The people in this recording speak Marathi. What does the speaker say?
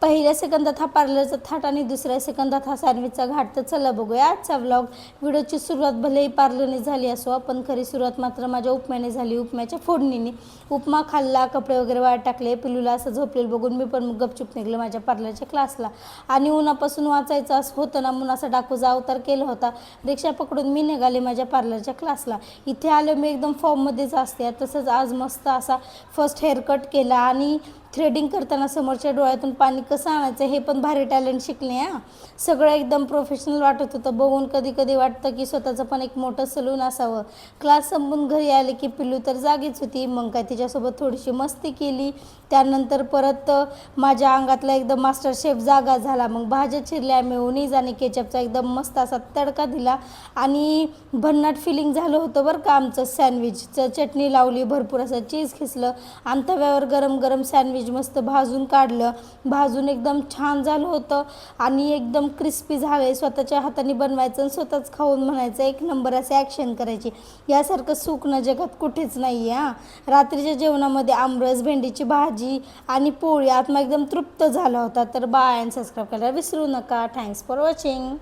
पहिल्या सेकंदात हा पार्लरचा थाट आणि दुसऱ्या सेकंदात हा सँडविचचा घाट. तर चला बघूया आजचा व्लॉग. व्हिडिओची सुरुवात भलेही पार्लरने झाली असो, पण खरी सुरुवात मात्र माझ्या उपम्याने झाली, उपम्याच्या फोडणीने. उपमा खाल्ला, कपडे वगैरे वाळत टाकले, पिलूला असं झोपलेलं बघून मी पण गपचूप निघलं माझ्या पार्लरच्या क्लासला. आणि उन्हापासून वाचायचं असं होतं ना, म्हणून असा डाकूचा अवतार केला होता. रिक्षा पकडून मी निघाले माझ्या पार्लरच्या क्लासला. इथे आले मी एकदम फॉर्ममध्येच असते. तसंच आज मस्त असा फर्स्ट हेअरकट केला आणि थ्रेडिंग करताना समोरच्या डोळ्यातून पाणी कसं आणायचं हे पण भारी टॅलेंट शिकले. सगळं एकदम प्रोफेशनल वाटत होतं. बघून कधी कधी वाटतं की स्वतःचं पण एक मोठं सलून असावं. क्लास संपून घरी आले की पिल्लू तर जागीच होती. मग काय तिच्यासोबत थोडीशी मस्ती केली. त्यानंतर परत माझ्या अंगातला एकदम मास्टर शेफ जागा झाला. मग भाज्या चिरल्या, मेयोनीज आणि केचपचा एकदम मस्त असा तडका दिला आणि भन्नाट फिलिंग झालं होतं बरं का आमचं. सँडविचचं चटणी लावली, भरपूर असं चीज खिसलं आणि तव्यावर गरम गरम सँडविच मस्त भाजून काढलं. भाजून एकदम छान झालं होतं आणि एकदम क्रिस्पी झाले. स्वतःच्या हाताने बनवायचं आणि स्वतःच खाऊन म्हणायचं एक नंबर, असे ॲक्शन करायची. यासारखं सुख ना जगात कुठेच नाही आहे. रात्रीच्या जेवणामध्ये आमरस, भेंडीची भाजी आणि पोळी. आत्मा एकदम तृप्त झाला होता. तर बाय, आणि सबस्क्राईब करायला विसरू नका. Thanks for watching.